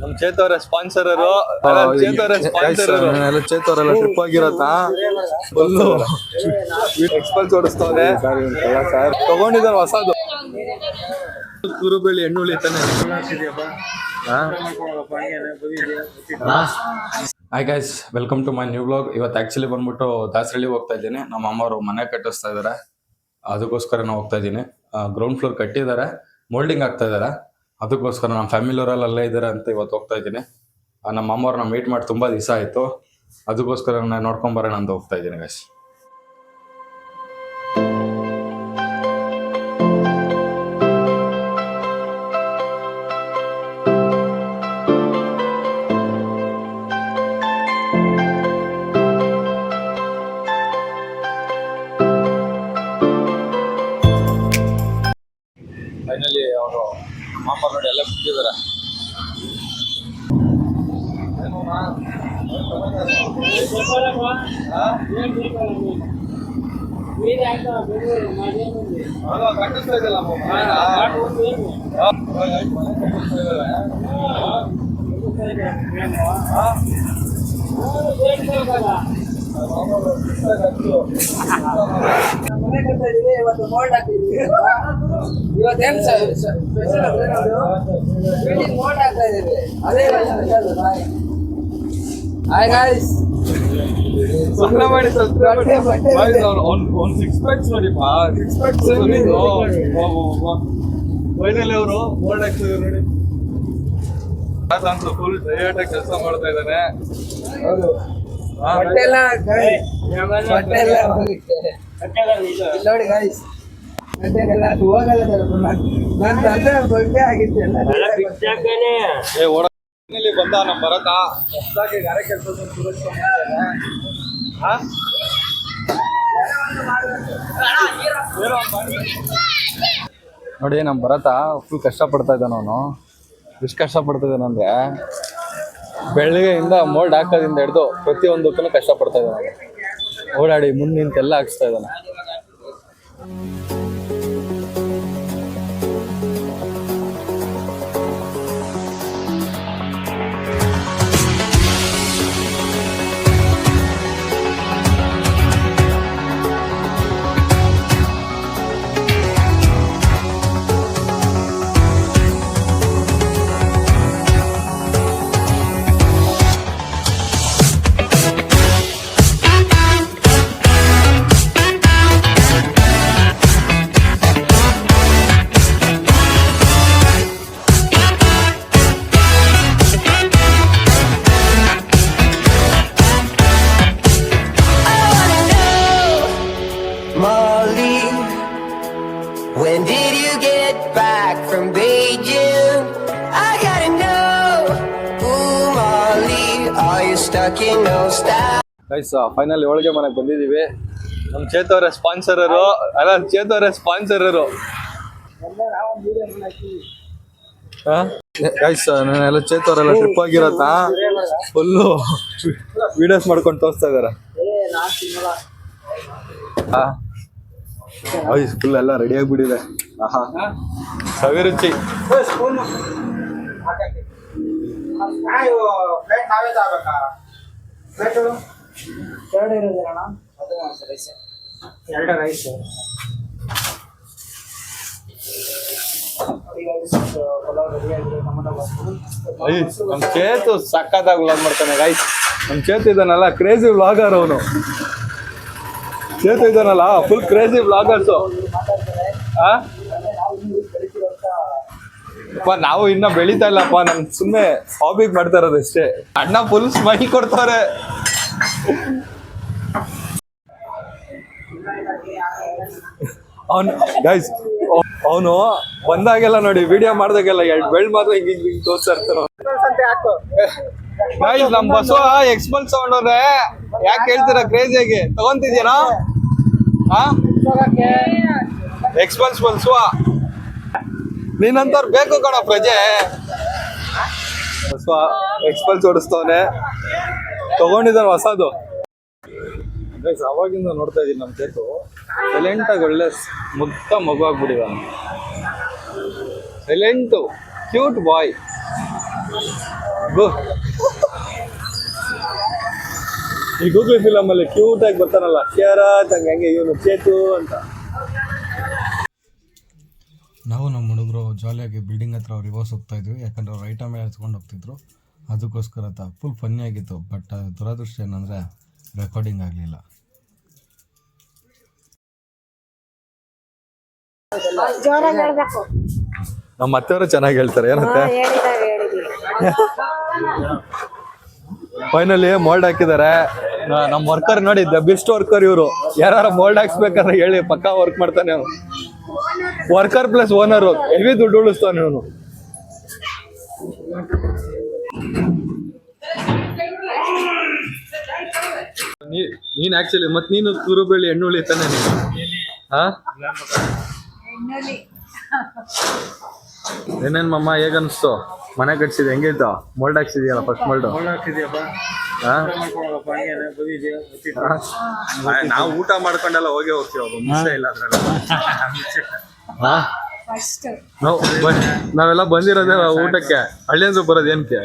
ನಮ್ ಚೇತವ್ರೆ ಸ್ಪಾನ್ಸರ್ ಚೇತವ್ರೆಲ್ಲ ಟ್ರಿಪ್ ಆಗಿರತ್ತಾ ಫುಲ್ಲು ಎಕ್ಸ್ಪಲ್ಸ್ ಓಡಿಸ್ತವ್ರೆ ತಗೊಂಡಿದ್ದಾರೆ ಹೊಸದು ಕುರುಬೇಳಿ ಎಣ್ಣುಳಿ ತಾನೆ. Hi guys, welcome to my new blog. ಇವತ್ತು ಆಕ್ಚುಲಿ ಬಂದ್ಬಿಟ್ಟು ದಾಸರಳ್ಳಿ ಹೋಗ್ತಾ ಇದ್ದೀನಿ. ನಮ್ಮ ಅಮ್ಮವರು ಮನೆ ಕಟ್ಟಿಸ್ತಾ ಇದಾರೆ, ಅದಕ್ಕೋಸ್ಕರ ನಾವು ಹೋಗ್ತಾ ಇದ್ದೀನಿ. ಗ್ರೌಂಡ್ ಫ್ಲೋರ್ ಕಟ್ಟಿದ್ದಾರೆ, ಮೋಲ್ಡಿಂಗ್ ಆಗ್ತಾ ಇದಾರೆ, ಅದಕ್ಕೋಸ್ಕರ ನಮ್ಮ ಫ್ಯಾಮಿಲಿ ಅವರೆಲ್ಲ ಅಲ್ಲೇ ಇದ್ದಾರೆ ಅಂತ ಇವತ್ತು ಹೋಗ್ತಾ ಇದ್ದೀನಿ. ನಮ್ಮ ಅಮ್ಮವ್ರನ್ನ ಮೀಟ್ ಮಾಡಿ ತುಂಬಾ ದಿವಸ ಆಯ್ತು, ಅದಕ್ಕೋಸ್ಕರ ನಾನು ನೋಡ್ಕೊಂಡ್ ಬರೋಣ ಅಂತ ಹೋಗ್ತಾ ಇದ್ದೀನಿ ಗೈಸ್. ಫೈನಲಿ ಅವರು ಮಾಮ ನೋಡಿ ಎಲ್ಲ ಬಿಟ್ಟಿದ್ದಾರೆ. ಇವತ್ತು ಮೋಲ್ಡ್ ಹಾಕಿದ್ವಿ. ಇವತ್ತೇನು ಮೋಲ್ಡ್ ಹಾಕ್ತಾ ಇದೀವಿ. ಅದೇ ಹಾಯ್ ಗಾಯ್ಸ್, ಮಾಡಿ ಸಿಕ್ಸ್ ಪ್ಯಾಕ್ಸ್ ನೋಡಿ ಫೈನಲಿ ಅವರು ಮೋಲ್ಡ್ ಹಾಕ್ತಿದ್ರು ನೋಡಿ. ಫುಲ್ ಡಯಟ್ ಕೆಲಸ ಮಾಡ್ತಾ ಇದ್ದಾನೆ. ನೋಡಿ ಗಾಯ್ಸ್, ಬಂದ ನಮ್ ಭರತ ಗಾರೆ ಕೆಲಸ ನೋಡಿ. ನಮ್ ಭರತ ಫುಲ್ ಕಷ್ಟ ಪಡ್ತಾ ಇದ್ದಾನ. ಅವನು ಎಷ್ಟು ಕಷ್ಟ ಪಡ್ತಾ ಇದ್ದಾನಂದ್ರೆ ಬೆಳಗ್ಗೆಯಿಂದ ಮೋಲ್ಡ್ ಹಾಕೋದ್ರಿಂದ ಹಿಡಿದು ಪ್ರತಿಯೊಂದಕ್ಕೂ ಕಷ್ಟ ಪಡ್ತಾ ಇದ್ದಾನೆ. ಓಡಾಡಿ ಮುಂದೆ ನಿಂತೆಲ್ಲ ಹಾಕ್ಸ್ತಾ ಇದ್ದಾನೆ. When did you get back from Beijing? I gotta know. Ooh, Molly, are you stuck in no style? Guys, finally ಹೋಳಿಗೆ ಮನೆಗೆ ಬಂದಿದ್ದೀವಿ. ನಮ್ಮ ಚೇತವ್ರೆ ಸ್ಪಾನ್ಸರರು, ಅಲ್ಲ ಚೇತವ್ರೆ ಸ್ಪಾನ್ಸರರು. ಗೈಸ್, ನಾನೆಲ್ಲ ಚೇತವ್ರೆಲ್ಲ ಟ್ರಿಪ್ ಆಗಿರತ್ತಾ ಫುಲ್ಲು ವಿಡಿಯೋಸ್ ಮಾಡ್ಕೊಂಡು ತೋರಿಸ್ತಾ ಇದಾರೆ. ಫುಲ್ ಎಲ್ಲ ರೆಡಿ ಆಗಿಬಿಟ್ಟಿದೆ. ಆಹಾ, ಸವಿರುಚಿ. ನಮ್ ಚೇತು ಸಕ್ಕತ್ತಾಗಿ ವ್ಲಾಗ್ ಮಾಡ್ತಾನೆ ಗೈಸ್. ನಮ್ ಚೇತು ಇದಾನಲ್ಲ, ಕ್ರೇಜಿ ವ್ಲಾಗರ್ ಅವನು. Chethu ಇದಾನಲ್ಲ, full crazy vloggers. ನಾವು ಇನ್ನ ಬೆಳೀತಾ ಇಲ್ಲಪ್ಪ, ನಮ್ ಸುಮ್ಮನೆ ಹಾಬಿಗ್ ಮಾಡ್ತಾ ಇರೋದು ಅಷ್ಟೇ. ಅಣ್ಣ ಫುಲ್ ಸ್ಮೈಲ್ ಕೊಡ್ತಾರೆ. ಅವನು ಗೈಸ್, ಅವನು ಬಂದಾಗೆಲ್ಲ ನೋಡಿ, ವಿಡಿಯೋ ಮಾಡ್ದಾಗೆಲ್ಲ ಎರಡು ಬೆಳ್ ಮಾತ್ರ ಹಿಂಗ್ ಹಿಂಗ್ ಹಿಂಗ್ ತೋರ್ಸ್ತಾ ಇರ್ತಾರ. ಗೈಸ್, ನಮ್ ಬಸವ ಎಕ್ಸ್ಪಲ್ಸ್ ತಗೊಂಡವ್ರೆ. ಯಾಕೆ ಹೇಳ್ತೀರಾ ಕ್ರೇಜಿಯಾಗಿ ತಗೊಂತಿದ್ದೀರಾ? ಎಕ್ಸ್ಪಲ್ಸ್ ಬಲ್ಸುವ ನೀನಂತವ್ರು ಬೇಕು ಕಣ ಪ್ರಜೆ. ಬಸವ ಎಕ್ಸ್ಪಲ್ಸ್ ಓಡಿಸ್ತವನೆ, ತಗೊಂಡಿದ್ದಾನೆ ಹೊಸದು. ಗೈಸ್ ಅವಾಗಿಂದ ನೋಡ್ತಾ ಇದೀನಿ ನಮ್ಮ ಚೇತು ಸೈಲೆಂಟಾಗಿ ಒಳ್ಳೆ ಮುಗ್ಧ ಮಗು ಆಗ್ಬಿಟ್ಟಿದ. ಸೈಲೆಂಟು ಕ್ಯೂಟ್ ಬಾಯ್. ಈ ಗೂಗಲ್ ಫಿಲಮ್ ಅಲ್ಲಿ ಕ್ಯೂಟ್ ಆಗಿ ಬರ್ತಾನಲ್ಲ ಶೇರಾತ್ ಹಂಗೆ ಇವನು ಚೇತು ಅಂತ. ನಾವು ನಮ್ಮ ಹುಡುಗರು ಜಾಲಿಯಾಗಿ ಬಿಲ್ಡಿಂಗ್ ಹತ್ರ ರಿವರ್ಸ್ ಹೋಗ್ತಾ ಇದ್ವಿ, ಯಾಕಂದ್ರೆ ಅವ್ರು ಐಟಮ್ ಮೇಲೆ ಎತ್ಕೊಂಡು ಹೋಗ್ತಿದ್ರು. ಅದಕ್ಕೋಸ್ಕರ ಫುಲ್ ಫನ್ನಿ ಆಗಿತ್ತು. ಬಟ್ ದುರದೃಷ್ಟ ಏನಂದರೆ ರೆಕಾರ್ಡಿಂಗ್ ಆಗಲಿಲ್ಲ. ನಮ್ಮ ಅತ್ತೆಯವರು ಚೆನ್ನಾಗಿ ಹೇಳ್ತಾರೆ ಏನಂತೆ. ಫೈನಲಿ ಮೋಲ್ಡ್ ಹಾಕಿದ್ದಾರೆ. ನಮ್ಮ ವರ್ಕರ್ ನೋಡಿ ಬೆಸ್ಟ್ ವರ್ಕರ್ ಇವರು. ಯಾರು ಮೋಲ್ಡ್ ಹಾಕ್ಸ್ಬೇಕಾದ್ರೆ ಹೇಳಿ ಪಕ್ಕಾ ವರ್ಕ್ ಮಾಡ್ತಾನೆ ಅವನು. ವರ್ಕರ್ ಪ್ಲಸ್ ಓನರು ಹೆವಿ ದುಡ್ಡು ಉಳಿಸ್ತಾನೆ ಇವನು. ನೀನ್ ಆಕ್ಚುಲಿ ಮತ್ ನೀನು ಕುರುಬಳ್ಳಿ ಎಣ್ಣುಳಿ ತಾನೆ ನೀನು. ಹಾ ಏನೇನ್ ಮಮ್ಮ ಹೇಗನ್ಸ್ತು ಮನೆ ಕಟ್ಸಿದ್ ಹೆಂಗಿತ್ತು? ಮೋಲ್ಡ್ ಹಾಕ್ಸಿದ್ಯಲ್ಲ ಫಸ್ಟ್ ಮೋಲ್ಡ್. ನಾವು ಊಟ ಮಾಡ್ಕೊಂಡೆಲ್ಲ ಹೋಗಿ ಹೋಗ್ತೀವಿ, ಮಿಸ್ ಇಲ್ಲ ಅದ್ರಲ್ಲಿ. ನಾವೆಲ್ಲ ಬಂದಿರೋದೇ ಊಟಕ್ಕೆ. ಹಳ್ಳಿಯಿಂದ ಬರೋದು ಏನಕ್ಕೆ?